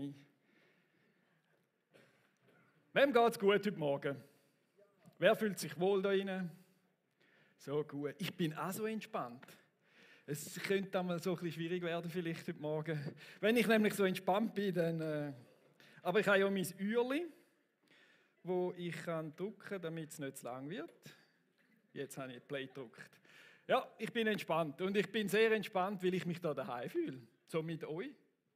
Jenny. Wem geht es gut heute Morgen? Wer fühlt sich wohl da rein? So gut. Ich bin auch so entspannt. Es könnte einmal so ein bisschen schwierig werden vielleicht heute Morgen. Wenn ich nämlich so entspannt bin, dann... Aber ich habe ja mein Uhrli, wo ich drücken kann, damit es nicht zu lang wird. Jetzt habe ich Play gedrückt. Ja, ich bin entspannt und ich bin sehr entspannt, weil ich mich da daheim fühle. So mit euch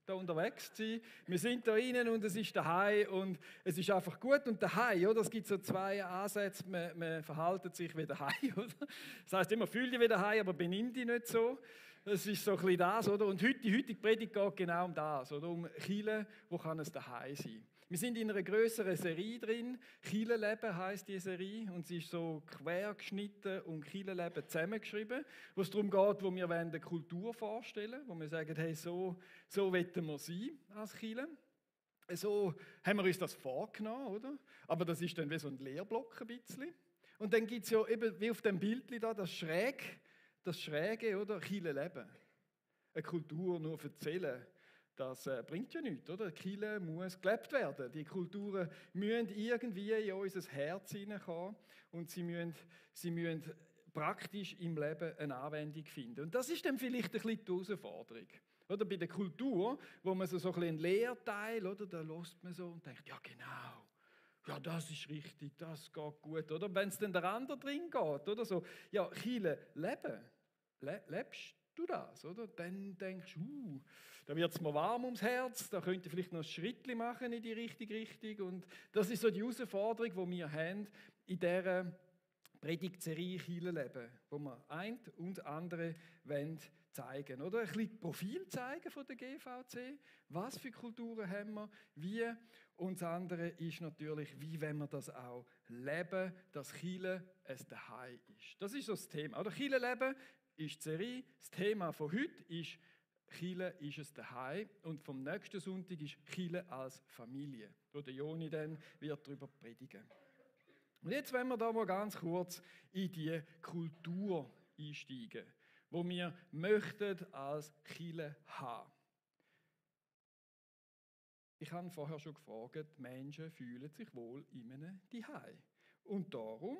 da unterwegs zu sein. Wir sind da drinnen und es ist daheim und es ist einfach gut. Und daheim, oder? Es gibt so zwei Ansätze, man verhält sich wie daheim, oder? Das heisst immer, fühl dich wie daheim, aber benimm dich nicht so. Das ist so ein bisschen das, oder? Und die heutige Predigt geht genau um das, oder? Um Kirche, wo kann es daheim sein? Wir sind in einer grösseren Serie drin. Kirchenleben heisst die Serie und sie ist so quer geschnitten und Kirchenleben zusammengeschrieben, wo es darum geht, wo wir eine Kultur vorstellen, wo wir sagen, hey, so wollen wir sein als Kirche. So haben wir uns das vorgenommen, oder? Aber das ist dann wie so ein Lehrblock ein bisschen. Und dann gibt es ja eben, wie auf dem Bildchen da, das Schräge, oder? Kirchenleben. Eine Kultur nur erzählen. Das bringt ja nichts, oder? Die Kirche muss gelebt werden. Die Kulturen müssen irgendwie in unser Herz hineinkommen und sie müssen praktisch im Leben eine Anwendung finden. Und das ist dann vielleicht ein bisschen die Herausforderung. Oder bei der Kultur, wo man so ein bisschen einen Lehrteil, oder, da hört man so und denkt, ja genau, ja das ist richtig, das geht gut. Oder wenn es dann der andere drin geht, oder so, ja Kirche leben, lebst du das, oder? Dann denkst du, da wird es mir warm ums Herz, da könnt ihr vielleicht noch ein Schrittchen machen in die richtige Richtung. Und das ist so die Herausforderung, die wir haben in dieser Predigtserie Kirchenleben, wo wir ein und andere zeigen wollen. Oder ein bisschen Profil zeigen von der GVC, was für Kulturen haben wir, wie. Und das andere ist natürlich, wie wollen wir das auch leben, dass Kirche ein Zuhause ist. Das ist so das Thema. Oder Kirchenleben ist die Serie. Das Thema von heute ist Kirche ist es daheim und vom nächsten Sonntag ist Kirche als Familie, wo der Joni dann wird darüber predigen. Und jetzt wollen wir da mal ganz kurz in die Kultur einsteigen, wo wir möchten als Kirche haben. Ich habe vorher schon gefragt, Menschen fühlen sich wohl in einem Zuhause. Und darum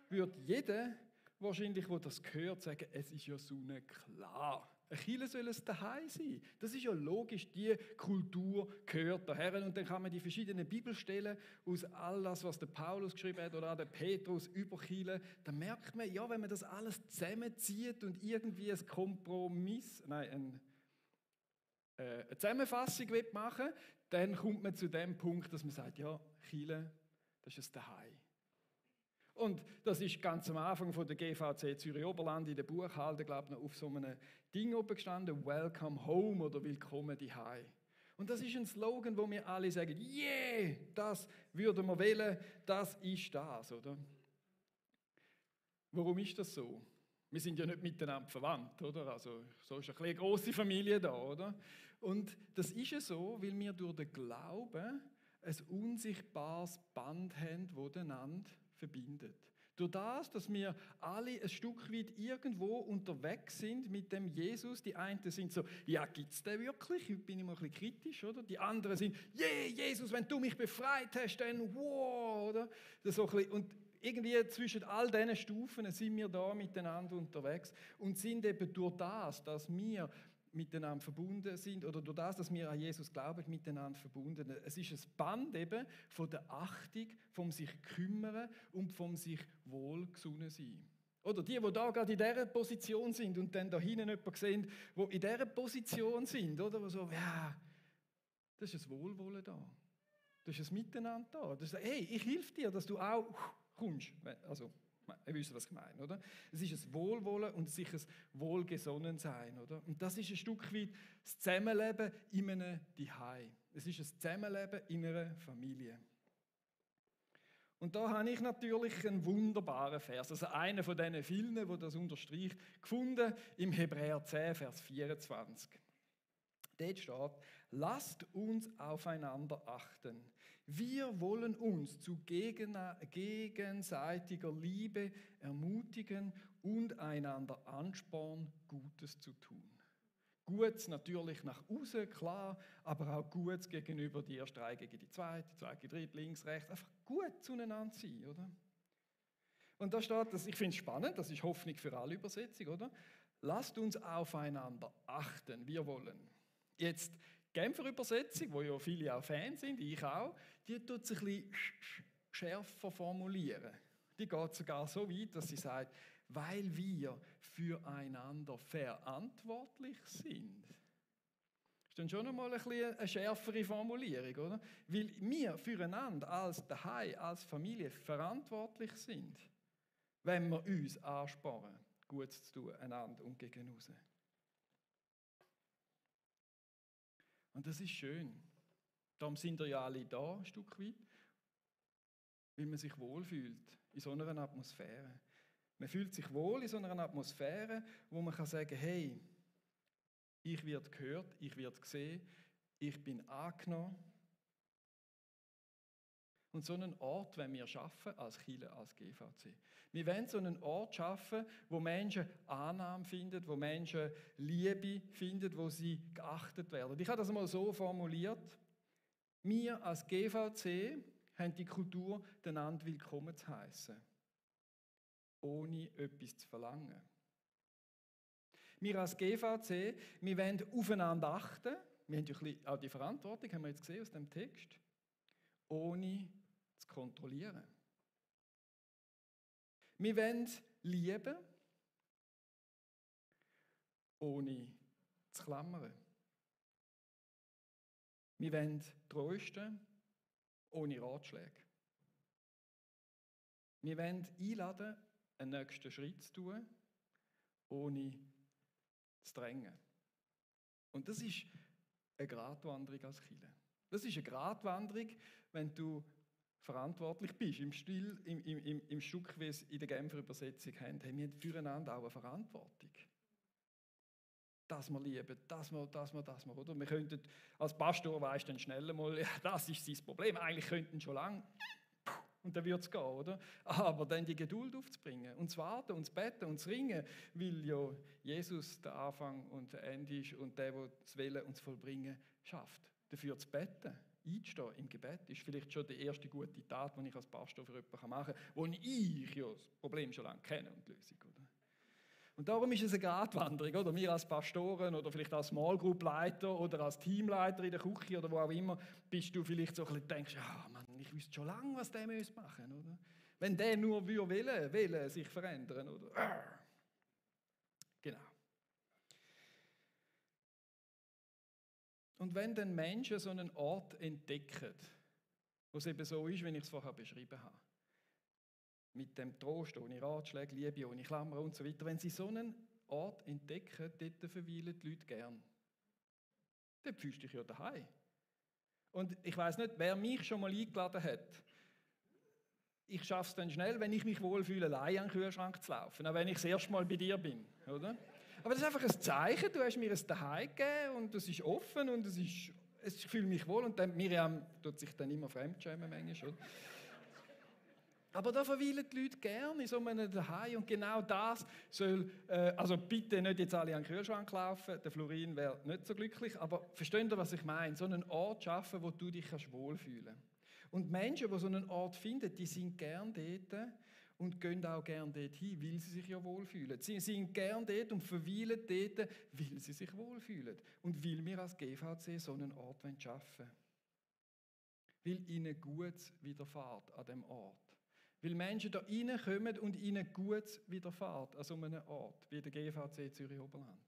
würde jeder wahrscheinlich, der das hört, sagen, es ist ja so klar. Eine Kirche soll es daheim sein. Das ist ja logisch, die Kultur gehört daher. Und dann kann man die verschiedenen Bibelstellen aus all das, was der Paulus geschrieben hat oder auch der Petrus über Kirche, dann merkt man, ja, wenn man das alles zusammenzieht und irgendwie ein Kompromiss, eine Zusammenfassung machen will, dann kommt man zu dem Punkt, dass man sagt, ja, Kirche, das ist ein Daheim. Und das ist ganz am Anfang von der GVC Zürich Oberland in der Buchhaltung, glaube ich, noch auf so einem Ding oben gestanden, Welcome Home oder Willkommen daheim. Und das ist ein Slogan, wo wir alle sagen, yeah, das würden wir wählen, das ist das, oder? Warum ist das so? Wir sind ja nicht miteinander verwandt, oder? Also so ist eine grosse Familie da, oder? Und das ist ja so, weil wir durch den Glauben ein unsichtbares Band haben, das einander verbindet. Durch das, dass wir alle ein Stück weit irgendwo unterwegs sind mit dem Jesus. Die einen sind so, ja, gibt es den wirklich? Heute bin ich mal ein bisschen kritisch, oder? Die anderen sind, yeah, Jesus, wenn du mich befreit hast, dann wow, oder? Das so ein bisschen, und irgendwie zwischen all diesen Stufen sind wir da miteinander unterwegs und sind eben durch das, dass wir miteinander verbunden sind oder durch das, dass wir an Jesus glauben, miteinander verbunden. Es ist ein Band eben von der Achtung, vom sich kümmern und vom sich wohlgesonnen sein. Oder die da gerade in dieser Position sind und dann da hinten jemanden sehen, die in dieser Position sind, oder? Wo so, ja, das ist ein Wohlwollen da. Das ist ein Miteinander da. Das ist, hey, ich helfe dir, dass du auch kommst. Also, ihr wisst, was ich meine, oder? Es ist ein Wohlwollen und sich ein Wohlgesonnensein, oder? Und das ist ein Stück weit das Zusammenleben in einem Zuhause. Es ist ein Zusammenleben in einer Familie. Und da habe ich natürlich einen wunderbaren Vers, also einer von diesen vielen, der das unterstreicht, gefunden im Hebräer 10, Vers 24. Dort steht, lasst uns aufeinander achten. Wir wollen uns zu gegenseitiger Liebe ermutigen und einander anspornen, Gutes zu tun. Gutes natürlich nach außen, klar, aber auch Gutes gegenüber die erste Reihe gegen die zweite gegen die dritte, links, rechts. Einfach gut zueinander sein, oder? Und da steht, ich finde es spannend, das ist Hoffnung für alle Übersetzung, oder? Lasst uns aufeinander achten, wir wollen. Jetzt, Genfer Übersetzung, wo ja viele auch Fans sind, ich auch, die tut es ein bisschen schärfer formulieren. Die geht sogar so weit, dass sie sagt, weil wir füreinander verantwortlich sind. Das ist dann schon einmal ein bisschen eine schärfere Formulierung, oder? Weil wir füreinander als daheim, als Familie verantwortlich sind, wenn wir uns anspornen, Gutes zu tun, einander und gegen raus. Und das ist schön. Darum sind wir ja alle da, ein Stück weit, weil man sich wohlfühlt in so einer Atmosphäre. Man fühlt sich wohl in so einer Atmosphäre, wo man kann sagen, hey, ich werde gehört, ich werde gesehen, ich bin angenommen. Und so einen Ort wollen wir schaffen als Kirche, als GVC. Wir wollen so einen Ort schaffen, wo Menschen Annahme finden, wo Menschen Liebe finden, wo sie geachtet werden. Ich habe das mal so formuliert. Wir als GVC haben die Kultur, einander willkommen zu heißen, ohne etwas zu verlangen. Wir als GVC, wir wollen aufeinander achten. Wir haben ja auch die Verantwortung, haben wir jetzt gesehen aus dem Text, ohne zu kontrollieren. Wir wollen lieben, ohne zu klammern. Wir wollen trösten, ohne Ratschläge. Wir wollen einladen, einen nächsten Schritt zu tun, ohne zu drängen. Und das ist eine Gratwanderung als Kirche. Das ist eine Gratwanderung, wenn du verantwortlich bist, im Stück, wie es in der Genfer Übersetzung haben. Wir haben füreinander auch eine Verantwortung. Dass wir lieben, dass wir, oder? Wir könnten, als Pastor weisst dann schnell mal, ja, das ist sein Problem, eigentlich könnten schon lange, und dann wird es gehen, oder? Aber dann die Geduld aufzubringen und zu warten und zu beten und zu ringen, weil ja Jesus der Anfang und der Ende ist und der das Wollen und das Vollbringen schafft. Dafür zu beten, einzustehen im Gebet, ist vielleicht schon die erste gute Tat, die ich als Pastor für jemanden machen kann, wo ich ja das Problem schon lange kenne und die Lösung, oder? Und darum ist es eine Gratwanderung, oder? Wir als Pastoren oder vielleicht als Small Group Leiter oder als Teamleiter in der Küche oder wo auch immer, bist du vielleicht so ein bisschen denkst, ja Mann, ich wüsste schon lange, was der machen müsste, oder? Wenn der nur will sich verändern, oder? Genau. Und wenn dann Menschen so einen Ort entdecken, wo es eben so ist, wie ich es vorher beschrieben habe, mit dem Trost, ohne Ratschläge, Liebe, ohne Klammern und so weiter. Wenn sie so einen Ort entdecken, dort verweilen die Leute gern. Dort fühlst du dich ja daheim. Und ich weiss nicht, wer mich schon mal eingeladen hat. Ich schaffe es dann schnell, wenn ich mich wohlfühle, allein an den Kühlschrank zu laufen, auch wenn ich das erste Mal bei dir bin, oder? Aber das ist einfach ein Zeichen, du hast mir ein Daheim gegeben und das ist offen und ich fühle mich wohl und dann, Miriam tut sich dann immer fremdschämen manchmal, oder? Aber da verweilen die Leute gerne in so einem Daheim und genau das soll, also bitte nicht jetzt alle an den Kühlschrank laufen, der Florin wäre nicht so glücklich, aber versteht ihr, was ich meine? So einen Ort schaffen, wo du dich wohlfühlen kannst. Und Menschen, die so einen Ort finden, die sind gern dort und gehen auch gern dorthin, weil sie sich ja wohlfühlen. Sie sind gern dort und verweilen dort, weil sie sich wohlfühlen und weil wir als GVC so einen Ort schaffen wollen. Weil ihnen Gutes widerfährt an dem Ort. Weil Menschen da reinkommen und ihnen Gutes widerfährt an so einem Ort, wie der GVC Zürich-Oberland.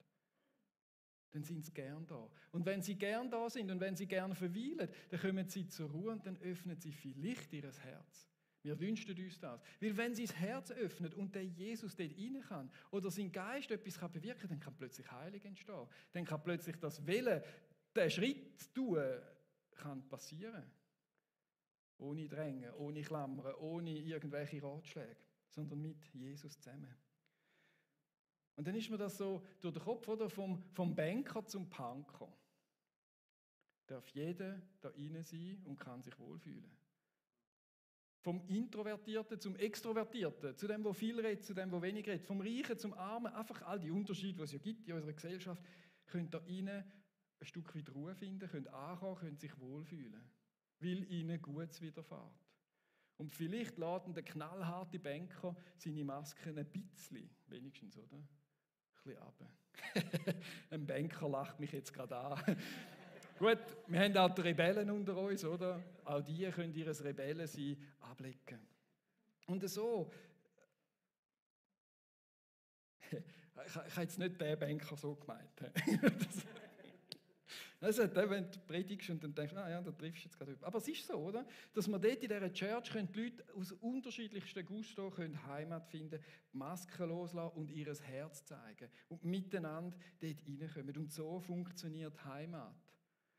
Dann sind sie gern da. Und wenn sie gern da sind und wenn sie gern verweilen, dann kommen sie zur Ruhe und dann öffnen sie vielleicht ihr Herz. Wir wünschen uns das. Weil wenn sie das Herz öffnen und der Jesus dort rein kann oder sein Geist etwas bewirken kann, dann kann plötzlich Heilung entstehen. Dann kann plötzlich das Willen, den Schritt zu tun, kann passieren. Ohne Drängen, ohne Klammern, ohne irgendwelche Ratschläge, sondern mit Jesus zusammen. Und dann ist mir das so durch den Kopf, oder? Vom Banker zum Punker. Darf jeder da rein sein und kann sich wohlfühlen. Vom Introvertierten zum Extrovertierten, zu dem, der viel redet, zu dem, der wenig redet. Vom Reichen zum Armen, einfach all die Unterschiede, die es ja gibt in unserer Gesellschaft, können da rein ein Stück weit Ruhe finden, können ankommen, können sich wohlfühlen, weil ihnen Gutes widerfährt. Und vielleicht lädt der knallharte Banker seine Masken ein bisschen, wenigstens, oder? Ein bisschen runter. Ein Banker lacht mich jetzt gerade an. Gut, wir haben auch die Rebellen unter uns, oder? Auch die können ihr Rebellensein ablegen. Und so, ich habe jetzt nicht den Banker so gemeint. Also, wenn du predigst und dann denkst, ja, da triffst du jetzt gerade über. Aber es ist so, oder? Dass wir dort in dieser Church die Leute aus unterschiedlichsten Gusto Heimat finden, die Masken loslassen und ihr Herz zeigen. Und miteinander dort reinkommen. Und so funktioniert Heimat.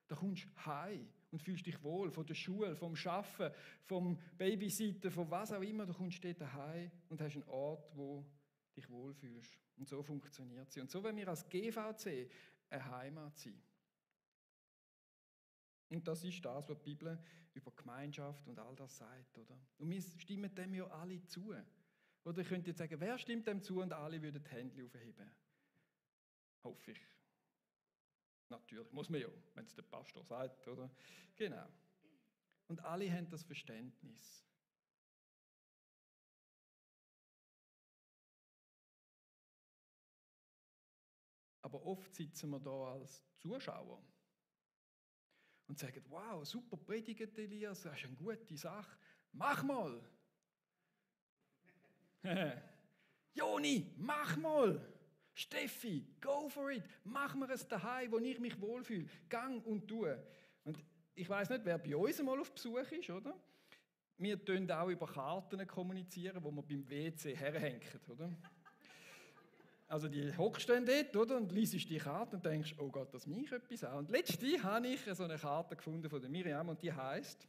Da kommst du heim und fühlst dich wohl, von der Schule, vom Arbeiten, vom Babysitten, von was auch immer. Du kommst dort heim und hast einen Ort, wo du dich wohlfühlst. Und so funktioniert sie. Und so wollen wir als GVC eine Heimat sein. Und das ist das, was die Bibel über Gemeinschaft und all das sagt, oder? Und wir stimmen dem ja alle zu. Oder ich könnte jetzt sagen, wer stimmt dem zu und alle würden die Hände aufheben? Hoffe ich. Natürlich, muss man ja, wenn es der Pastor sagt, oder? Genau. Und alle haben das Verständnis. Aber oft sitzen wir da als Zuschauer und sagen, wow, super predigt Elias, das ist eine gute Sache, mach mal! Joni, mach mal! Steffi, go for it! Mach mir es daheim, wo ich mich wohlfühle. Gang und tu. Und ich weiss nicht, wer bei uns mal auf Besuch ist, oder? Wir tun auch über Karten kommunizieren, wo wir beim WC herhängen, oder? Also die hockst dann dort, oder? Und liest die Karte und denkst, oh Gott, das mich etwas an. Und letztens habe ich so eine Karte gefunden von der Miriam und die heißt: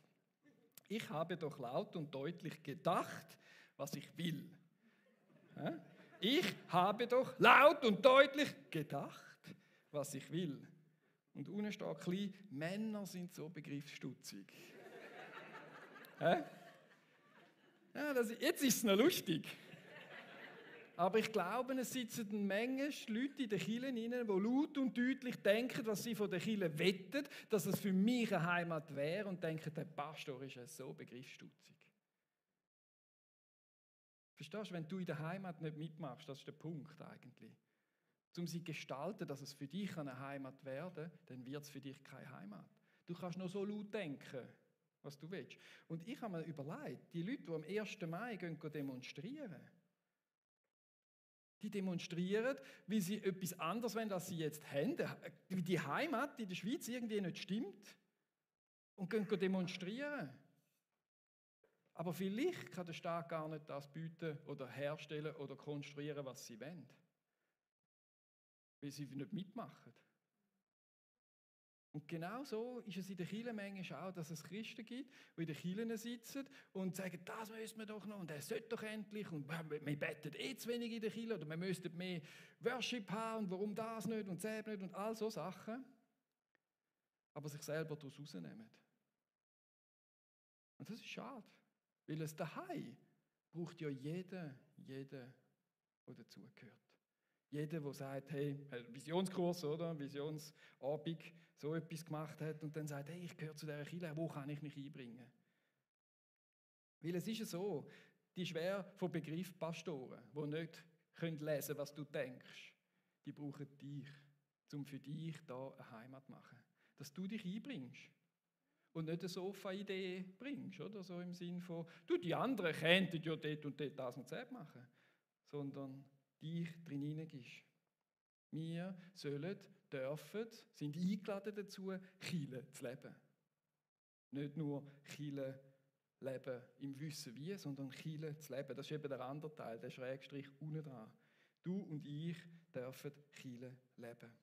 Ich habe doch laut und deutlich gedacht, was ich will. Ich habe doch laut und deutlich gedacht, was ich will. Und unten steht klein, Männer sind so begriffsstutzig. Ja, jetzt ist es noch lustig. Aber ich glaube, es sitzen eine Menge Leute in den Kirchen rein, die laut und deutlich denken, was sie von der Kirche wettet, dass es für mich eine Heimat wäre und denken, der Pastor ist ja so begriffsstutzig. Verstehst du, wenn du in der Heimat nicht mitmachst, das ist der Punkt eigentlich. Um sie zu gestalten, dass es für dich eine Heimat werden kann, dann wird es für dich keine Heimat. Du kannst nur so laut denken, was du willst. Und ich habe mir überlegt, die Leute, die am 1. Mai demonstrieren, die demonstrieren, weil sie etwas anderes wollen, als sie jetzt haben, wie die Heimat in der Schweiz irgendwie nicht stimmt und gehen demonstrieren. Aber vielleicht kann der Staat gar nicht das bieten oder herstellen oder konstruieren, was sie wollen. Weil sie nicht mitmachen. Und genau so ist es in der Kirche manchmal auch, dass es Christen gibt, die in den Kirchen sitzen und sagen, das müssen wir doch noch und das sollte doch endlich und wir beten zu wenig in der Kirche oder wir müssten mehr Worship haben und warum das nicht und das nicht und all so Sachen, aber sich selber daraus rausnehmen. Und das ist schade, weil es daheim braucht ja jeder, der dazugehört. Jeder, der sagt, hey, Visionskurs oder Visionsabend, so etwas gemacht hat und dann sagt, hey, ich gehöre zu dieser Kirche, wo kann ich mich einbringen? Weil es ist ja so, die schwer von Begriff Pastoren, die nicht lesen können, was du denkst, die brauchen dich, um für dich da eine Heimat zu machen. Dass du dich einbringst und nicht eine Sofa-Idee bringst, oder? So im Sinn von, du, die anderen könnten ja dort und dort das und das machen, sondern dich drin hineingibst. Wir sollen, dürfen, sind eingeladen dazu, Kirche zu leben. Nicht nur Kirche leben im Wissen wie, sondern Kirche zu leben. Das ist eben der andere Teil, der Schrägstrich unten dran. Du und ich dürfen Kirche leben.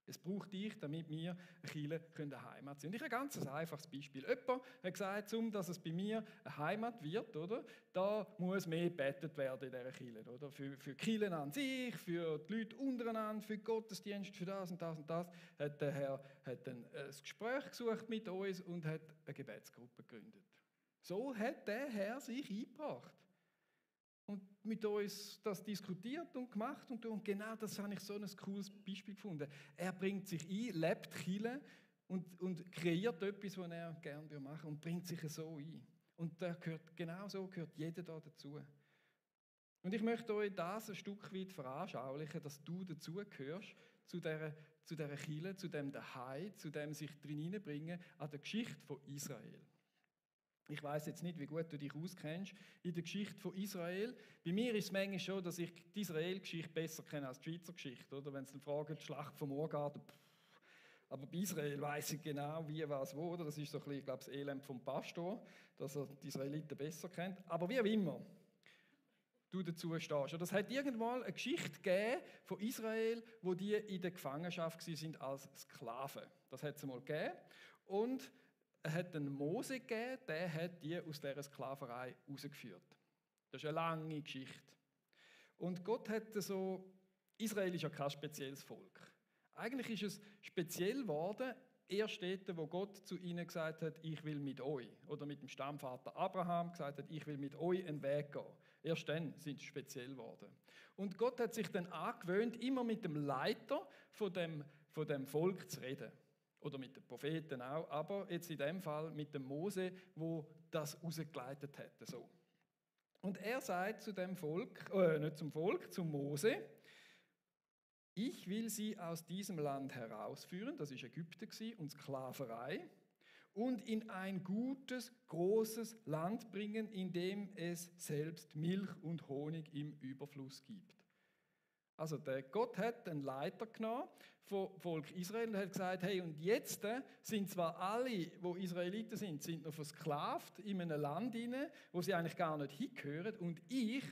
Es braucht dich, damit wir Kirche eine Heimat sind. Ich habe ein ganz einfaches Beispiel. Jemand hat gesagt, dass es bei mir eine Heimat wird, oder? Da muss mehr gebetet werden in dieser Kirche. Oder? Für die Kirche an sich, für die Leute untereinander, für den Gottesdienst, für das und das und das. Hat der Herr ein Gespräch gesucht mit uns und hat eine Gebetsgruppe gegründet. So hat der Herr sich eingebracht. und mit uns das diskutiert und gemacht und genau das habe ich so ein cooles Beispiel gefunden. Er bringt sich ein, lebt Kirche und kreiert etwas, was er gerne machen will und bringt sich so ein. Und genau so gehört jeder da dazu. Und ich möchte euch das ein Stück weit veranschaulichen, dass du dazugehörst zu dieser Kirche, zu dem Daheim, zu dem sich drin hineinbringen an der Geschichte von Israel. Ich weiß jetzt nicht, wie gut du dich auskennst in der Geschichte von Israel. Bei mir ist es manchmal schon, dass ich die Israel-Geschichte besser kenne als die Schweizer Geschichte. Oder? Wenn es dann fragen, die Schlacht vom Urgarten. Aber bei Israel weiß ich genau, wie, was, wo. Oder? Das ist so ein bisschen, ich glaube, das Elend vom Pastor, dass er die Israeliten besser kennt. Aber wie auch immer du dazu stehst. Und es hat irgendwann eine Geschichte gegeben von Israel, wo die in der Gefangenschaft sind als Sklaven. Das hat es einmal gegeben. Und es hat einen Mose gegeben, der hat die aus dieser Sklaverei rausgeführt. Das ist eine lange Geschichte. Und Gott hat so, Israel ist ja kein spezielles Volk. Eigentlich ist es speziell geworden, erst dort, wo Gott zu ihnen gesagt hat, ich will mit euch. Oder mit dem Stammvater Abraham gesagt hat, ich will mit euch einen Weg gehen. Erst dann sind sie speziell geworden. Und Gott hat sich dann angewöhnt, immer mit dem Leiter von dem Volk zu reden. Oder mit den Propheten auch, aber jetzt in dem Fall mit dem Mose, wo das rausgeleitet hat. So. Und er sagt zu dem Volk, nicht zum Volk, zum Mose, ich will sie aus diesem Land herausführen, das ist Ägypten und Sklaverei, und in ein gutes, großes Land bringen, in dem es selbst Milch und Honig im Überfluss gibt. Also der Gott hat einen Leiter genommen vom Volk Israel und hat gesagt, hey, und jetzt sind zwar alle, die Israeliten sind noch versklavt in einem Land hinein, wo sie eigentlich gar nicht hingehören, und ich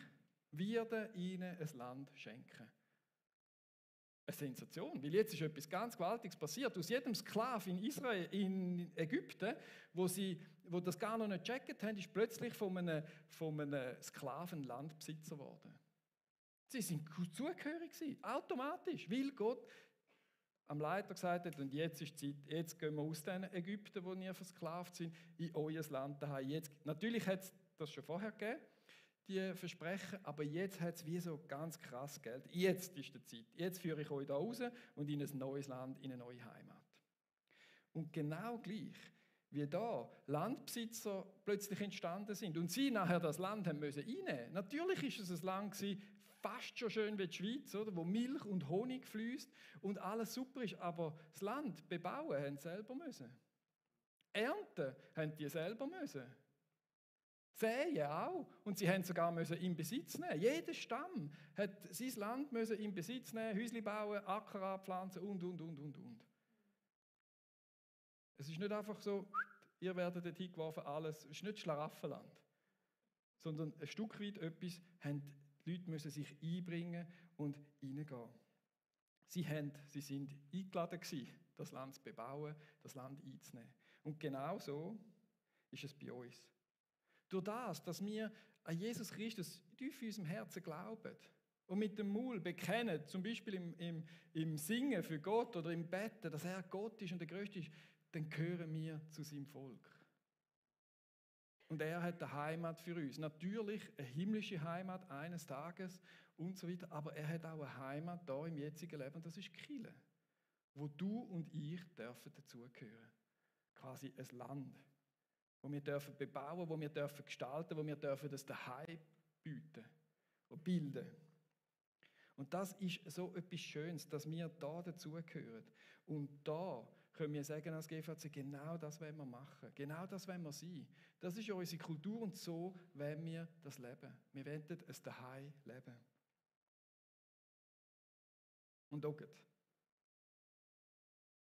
werde ihnen ein Land schenken. Eine Sensation, weil jetzt ist etwas ganz Gewaltiges passiert. Aus jedem Sklav in Israel, in Ägypten, wo das gar noch nicht gecheckt haben, ist plötzlich von einem Sklaven Landbesitzer geworden. Sie sind zugehörig gewesen, automatisch, weil Gott am Leiter gesagt hat, und jetzt ist die Zeit, jetzt gehen wir aus den Ägypten, wo ihr versklavt sind, in euer Land daheim. Natürlich hat es das schon vorher gegeben, die Versprechen, aber jetzt hat es wie so ganz krass Geld. Jetzt ist die Zeit, jetzt führe ich euch da raus und in ein neues Land, in eine neue Heimat. Und genau gleich, wie da Landbesitzer plötzlich entstanden sind und sie nachher das Land haben müssen einnehmen. Natürlich ist es ein Land gewesen, fast schon schön wie die Schweiz, oder, wo Milch und Honig fließt und alles super ist, aber das Land bebauen haben sie selber müssen. Ernten haben die selber müssen. Säen auch. Und sie haben sogar müssen in Besitz nehmen. Jeder Stamm hat sein Land müssen in Besitz nehmen, Häusli bauen, Acker anpflanzen und. Es ist nicht einfach so, ihr werdet dort hingeworfen, alles. Es ist nicht Schlaraffenland. Sondern ein Stück weit etwas haben die Leute müssen sich einbringen und reingehen. Sie sind eingeladen gewesen, das Land zu bebauen, das Land einzunehmen. Und genau so ist es bei uns. Durch das, dass wir an Jesus Christus tief in unserem Herzen glauben und mit dem Mund bekennen, zum Beispiel im Singen für Gott oder im Betten, dass er Gott ist und der Größte ist, dann gehören wir zu seinem Volk. Und er hat eine Heimat für uns. Natürlich eine himmlische Heimat eines Tages und so weiter, aber er hat auch eine Heimat da im jetzigen Leben, das ist Kirche, wo du und ich dürfen dazugehören. Quasi ein Land, wo wir dürfen bebauen, wo wir dürfen gestalten, wo wir dürfen das Daheim bieten und bilden. Und das ist so etwas Schönes, dass wir da dazugehören. Und da können wir sagen als GVC, genau das wollen wir machen, genau das wollen wir sein. Das ist ja unsere Kultur und so wollen wir das leben. Wir wollen ein Daheim leben. Und auch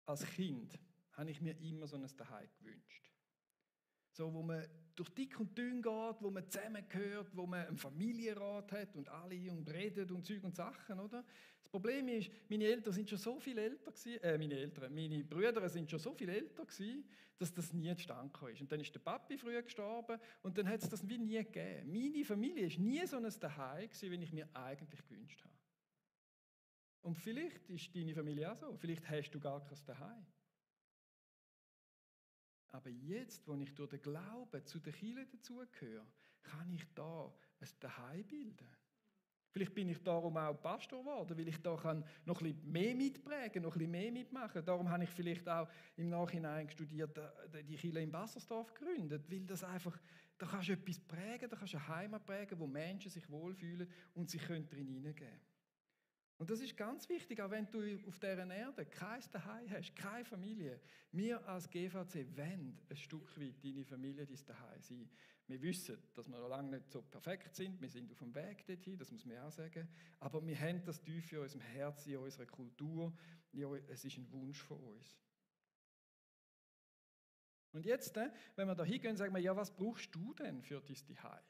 als Kind habe ich mir immer so ein Daheim gewünscht. So, wo man durch dick und dünn geht, wo man zusammengehört, wo man einen Familienrat hat und alle und redet und Zeug und Sachen, oder? Das Problem ist, meine Eltern sind schon so viel älter gewesen, meine Brüder sind schon so viel älter gewesen, dass das nie zustande kam. Und dann ist der Papi früh gestorben und dann hat es das wie nie gegeben. Meine Familie war nie so ein Daheim gewesen, wie ich mir eigentlich gewünscht habe. Und vielleicht ist deine Familie auch so. Vielleicht hast du gar kein Daheim. Aber jetzt, wo ich durch den Glauben zu der Kirche dazugehöre, kann ich da ein Daheim bilden. Vielleicht bin ich darum auch Pastor geworden, weil ich da noch ein bisschen mehr mitprägen, noch ein bisschen mehr mitmachen. Darum habe ich vielleicht auch im Nachhinein studiert, die Kirche in Bassersdorf gegründet, weil das einfach, da kannst du etwas prägen, da kannst du eine Heimat prägen, wo Menschen sich wohlfühlen und sich drin hineingeben. Und das ist ganz wichtig, auch wenn du auf dieser Erde kein Daheim hast, keine Familie. Wir als GVC wollen ein Stück weit deine Familie, dein Daheim sein. Wir wissen, dass wir noch lange nicht so perfekt sind. Wir sind auf dem Weg dorthin, das muss man auch sagen. Aber wir haben das tief in unserem Herzen, in unserer Kultur. Es ist ein Wunsch von uns. Und jetzt, wenn wir da hingehen, sagen wir, ja, was brauchst du denn für dein Daheim?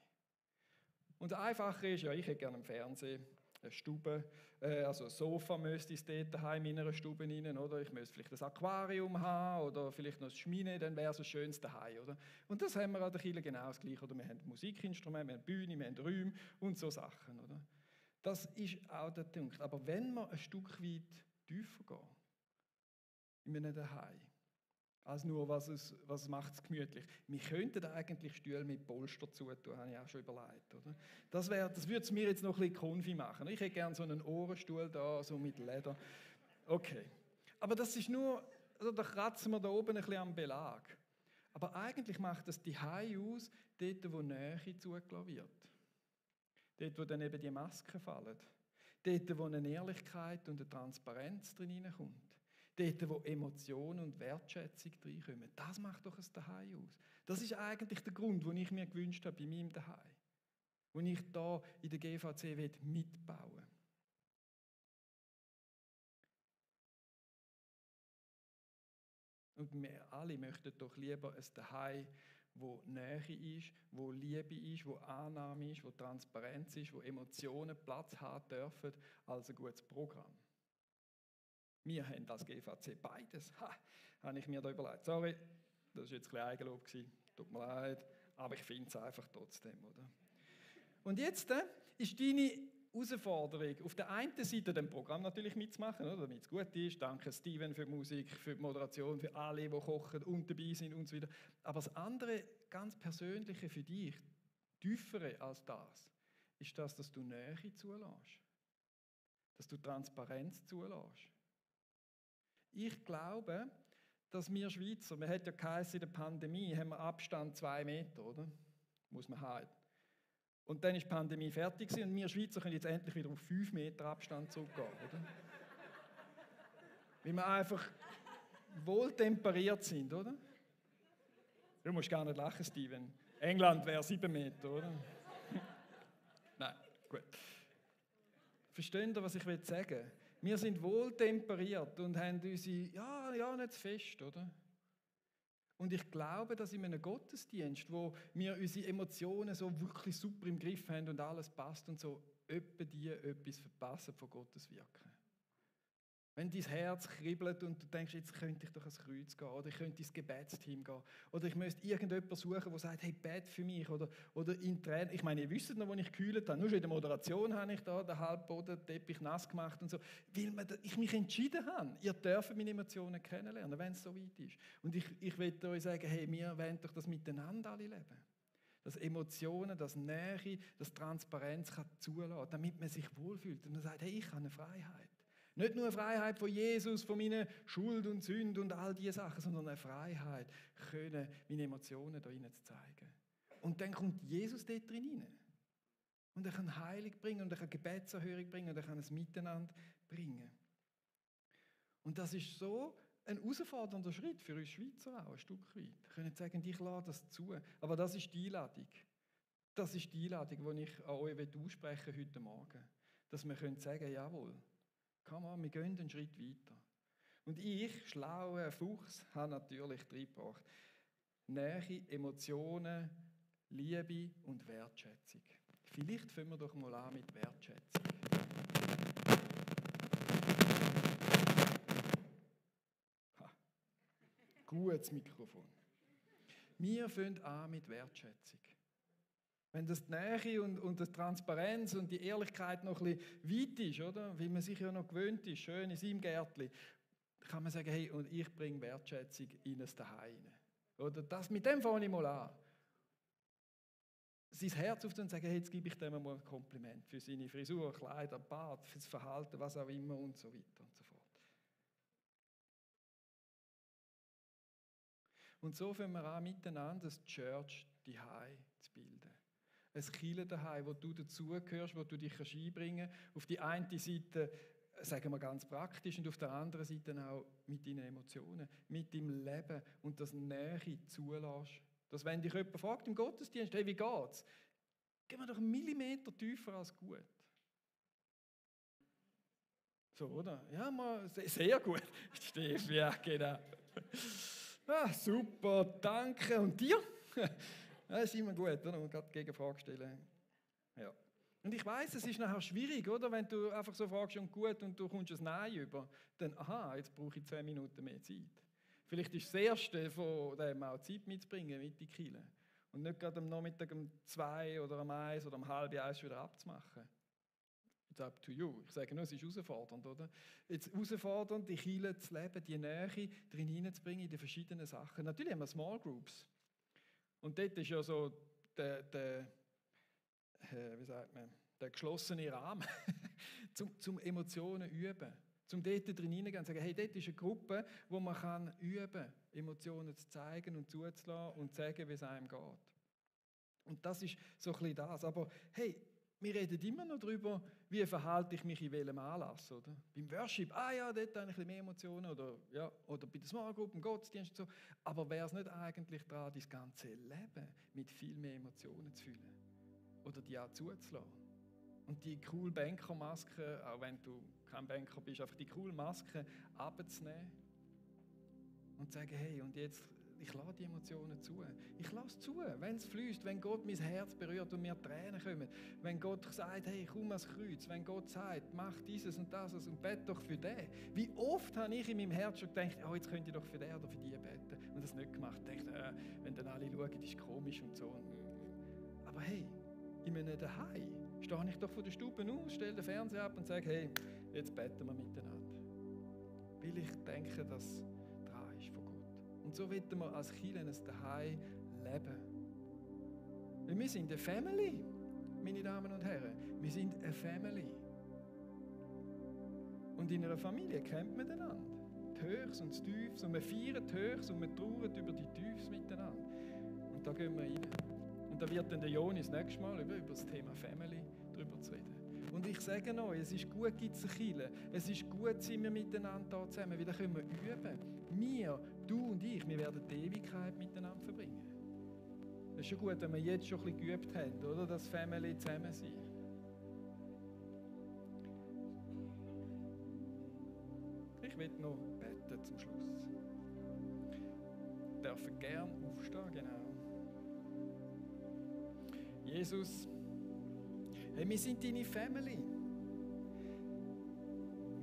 Und das Einfache ist, ja, ich hätte gerne einen Fernseher, eine Stube, also ein Sofa müsste ich dort daheim in einer Stube rein, oder? Ich müsste vielleicht ein Aquarium haben oder vielleicht noch ein Schmine, dann wäre es ein schönes daheim, oder? Und das haben wir an der Kirche genau das Gleiche, oder? Wir haben Musikinstrumente, wir haben Bühne, wir haben Räume und so Sachen, oder? Das ist auch der Punkt. Aber wenn wir ein Stück weit tiefer gehen, in einem Daheim, als nur, was macht es gemütlich. Wir könnten eigentlich Stühle mit Polster zutun, habe ich auch schon überlegt. Oder? Das würde es mir jetzt noch ein bisschen Konfi machen. Ich hätte gerne so einen Ohrenstuhl da, so mit Leder. Okay. Aber das ist nur, also da kratzen wir da oben ein bisschen am Belag. Aber eigentlich macht das die Hai aus, dort, wo Nähe zugelassen wird. Dort, wo dann eben die Masken fallen. Dort, wo eine Ehrlichkeit und eine Transparenz drin hineinkommt. Dort, wo Emotionen und Wertschätzung reinkommen. Das macht doch ein Daheim aus. Das ist eigentlich der Grund, den ich mir gewünscht habe bei meinem Daheim. Wo ich da in der GVC mitbauen will. Und wir alle möchten doch lieber ein Daheim, wo Nähe ist, wo Liebe ist, wo Annahme ist, wo Transparenz ist, wo Emotionen Platz haben dürfen, als ein gutes Programm. Wir haben als GVC beides. Habe ich mir da überlegt. Sorry, das war jetzt ein bisschen Eigenlob. Tut mir leid, aber ich finde es einfach trotzdem, oder? Und jetzt ist deine Herausforderung, auf der einen Seite dem Programm natürlich mitzumachen, oder, damit es gut ist. Danke Steven für die Musik, für die Moderation, für alle, die kochen und dabei sind und so weiter. Aber das andere, ganz Persönliche für dich, tiefere als das, ist das, dass du Nähe zulässt. Dass du Transparenz zulässt. Ich glaube, dass wir Schweizer, man hat ja geheißen, in der Pandemie haben wir Abstand 2 Meter, oder? Muss man haben. Und dann ist die Pandemie fertig gewesen und wir Schweizer können jetzt endlich wieder auf 5 Meter Abstand zurückgehen, oder? Weil wir einfach wohltemperiert sind, oder? Du musst gar nicht lachen, Steven. England wäre 7 Meter, oder? Nein, gut. Versteht ihr, was ich sagen will? Wir sind wohltemperiert und haben unsere, ja, nicht zu fest, oder? Und ich glaube, dass in einem Gottesdienst, wo wir unsere Emotionen so wirklich super im Griff haben und alles passt und so, etwas verpassen von Gottes Wirken. Wenn dein Herz kribbelt und du denkst, jetzt könnte ich doch ans Kreuz gehen oder ich könnte ins Gebetsteam gehen oder ich müsste irgendjemanden suchen, der sagt, hey, bet für mich oder in Tränen. Ich meine, ihr wisst noch, wo ich gekühlt habe. Nur schon in der Moderation habe ich da den halbboden Teppich nass gemacht und so, weil ich mich entschieden habe. Ihr dürft meine Emotionen kennenlernen, wenn es so weit ist. Und ich will euch sagen, hey, wir wollen doch das miteinander alle leben. Dass Emotionen, dass Nähe, dass Transparenz kann zulassen, damit man sich wohlfühlt. Und man sagt, hey, ich habe eine Freiheit. Nicht nur eine Freiheit von Jesus, von meiner Schuld und Sünde und all diese Sachen, sondern eine Freiheit, können meine Emotionen da rein zu zeigen. Und dann kommt Jesus dort drin rein. Und er kann Heilung bringen und er kann Gebetserhörung bringen und er kann ein Miteinander bringen. Und das ist so ein herausfordernder Schritt für uns Schweizer auch, ein Stück weit. Wir können sagen, ich lade das zu. Aber das ist die Einladung. Das ist die Einladung, die ich an euch aussprechen heute Morgen. Dass wir sagen können, jawohl, komm an, wir gehen einen Schritt weiter. Und ich, schlauer Fuchs, habe natürlich reingebracht. Nähe, Emotionen, Liebe und Wertschätzung. Vielleicht fangen wir doch mal an mit Wertschätzung. Gutes Mikrofon. Wir fangen an mit Wertschätzung. Wenn das die Nähe und die Transparenz und die Ehrlichkeit noch ein bisschen weit ist, oder? Weil man sich ja noch gewöhnt ist, schön in seinem Gärtchen, kann man sagen, hey, und ich bringe Wertschätzung in das Daheim. Oder das, mit dem fange ich mal an. Das sein Herz öffnen und sagen, hey, jetzt gebe ich dem mal ein Kompliment für seine Frisur, Kleider, Bart, für das Verhalten, was auch immer und so weiter und so fort. Und so fangen wir an, miteinander das Church daheim zu bilden. Ein Kirche daheim, wo du dazugehörst, wo du dich einbringen kannst. Auf die eine Seite, sagen wir ganz praktisch, und auf der anderen Seite auch mit deinen Emotionen, mit deinem Leben und das Nähe zulässt. Dass wenn dich jemand fragt im Gottesdienst, hey, wie geht's? Gehen wir doch einen Millimeter tiefer als gut. So, oder? Ja, mal, sehr gut. Stef, ja, genau. Ah, super, danke. Und dir? Das ist immer gut, oder? Man kann Gegenfrage stellen. Ja. Und ich weiss, es ist nachher schwierig, oder? Wenn du einfach so fragst, und gut, und du kommst ein Nein über, dann, aha, jetzt brauche ich 10 Minuten mehr Zeit. Vielleicht ist das Erste von dem auch Zeit mitzubringen, mit in die Kirche. Und nicht gerade am Nachmittag um 2 oder um 1 oder um 12:30 wieder abzumachen. It's up to you. Ich sage nur, es ist herausfordernd, oder? Jetzt herausfordernd, die Kirche zu leben, die Nähe drin hineinzubringen in die verschiedenen Sachen. Natürlich haben wir Small Groups. Und dort ist ja so der geschlossene Rahmen, zum Emotionen üben. Zum dort drin hineingehen und sagen, hey, dort ist eine Gruppe, wo man kann üben, Emotionen zu zeigen und zuzulassen und zu sagen, wie es einem geht. Und das ist so ein bisschen das. Aber hey, wir reden immer noch darüber, wie verhalte ich mich in welchem Anlass, oder? Beim Worship, ja, dort habe ich ein bisschen mehr Emotionen, oder bei der Small Group, im Gottesdienst und so. Aber wäre es nicht eigentlich daran, das ganze Leben mit viel mehr Emotionen zu füllen? Oder die auch zuzulassen? Und die coole Bankermaske, auch wenn du kein Banker bist, einfach die coole Maske abzunehmen und zu sagen, hey, und jetzt, ich lasse die Emotionen zu. Ich lasse zu, wenn es fließt, wenn Gott mein Herz berührt und mir Tränen kommen, wenn Gott sagt, hey, komm ans Kreuz, wenn Gott sagt, mach dieses und das und bete doch für den. Wie oft habe ich in meinem Herz schon gedacht, oh, jetzt könnte ich doch für den oder für die beten und das nicht gemacht. Ich dachte, wenn dann alle schauen, das ist komisch und so. Aber hey, in einem Daheim stehe ich doch von der Stube aus, stelle den Fernseher ab und sage, hey, jetzt beten wir miteinander. Weil ich denke, dass dran ist von Gott. Und so wollen wir als Kirche ein Daheim leben. Weil wir sind eine Family, meine Damen und Herren. Wir sind eine Family. Und in einer Familie kennt man einander. Die Höchst und die Tiefs. Und wir feiern die Höchst und wir trauern über die Tiefs miteinander. Und da gehen wir rein. Und da wird dann der Joni das nächste Mal über das Thema Family drüber zu reden. Und ich sage euch, es ist gut, gibt es eine Kirche. Es ist gut, sind wir miteinander da zusammen, weil dann können wir üben. Wir, du und ich, wir werden die Ewigkeit miteinander verbringen. Das ist schon gut, wenn wir jetzt schon ein bisschen geübt haben, oder? Das Family zusammen sein. Ich will noch beten zum Schluss. Wir dürfen gerne aufstehen, genau. Jesus, hey, wir sind deine Family.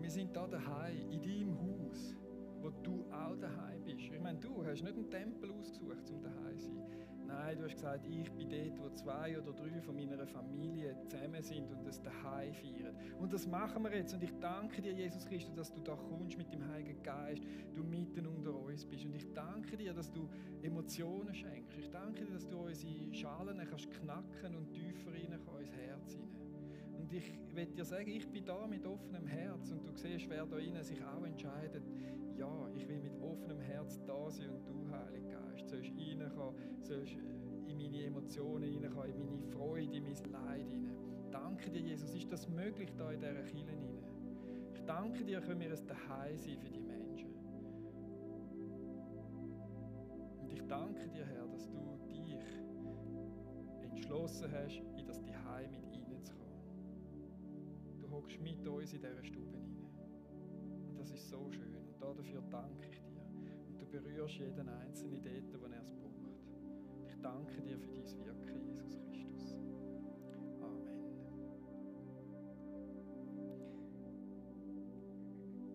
Wir sind da daheim, in deinem Haus, wo du auch daheim bist. Ich meine, du hast nicht einen Tempel ausgesucht, um daheim zu sein. Nein, du hast gesagt, ich bin dort, wo 2 oder 3 von meiner Familie zusammen sind und das daheim feiern. Und das machen wir jetzt. Und ich danke dir, Jesus Christus, dass du da kommst mit dem Heiligen Geist, du mitten unter uns bist. Und ich danke dir, dass du Emotionen schenkst. Ich danke dir, dass du unsere Schalen kannst knacken und tiefer rein ins Herz hinein. Und ich will dir sagen, ich bin da mit offenem Herz und du siehst, wer da innen sich auch entscheidet, ja, ich will mit offenem Herz da sein und du, Heiliger Geist, sollst reinkommen, sollst in meine Emotionen reinkommen, in meine Freude, in mein Leid hinein. Danke dir, Jesus, ist das möglich da in dieser Kirche hinein? Ich danke dir, können wir ein Daheim sein für die Menschen. Und ich danke dir, Herr, dass du dich entschlossen hast, in das Daheim mit reinzukommen. Du hockst mit uns in dieser Stube hinein. Und das ist so schön. Und dafür danke ich dir. Und du berührst jeden Einzelnen dort, wo er es braucht. Ich danke dir für dein Wirken, Jesus Christus. Amen.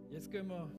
Jetzt gehen wir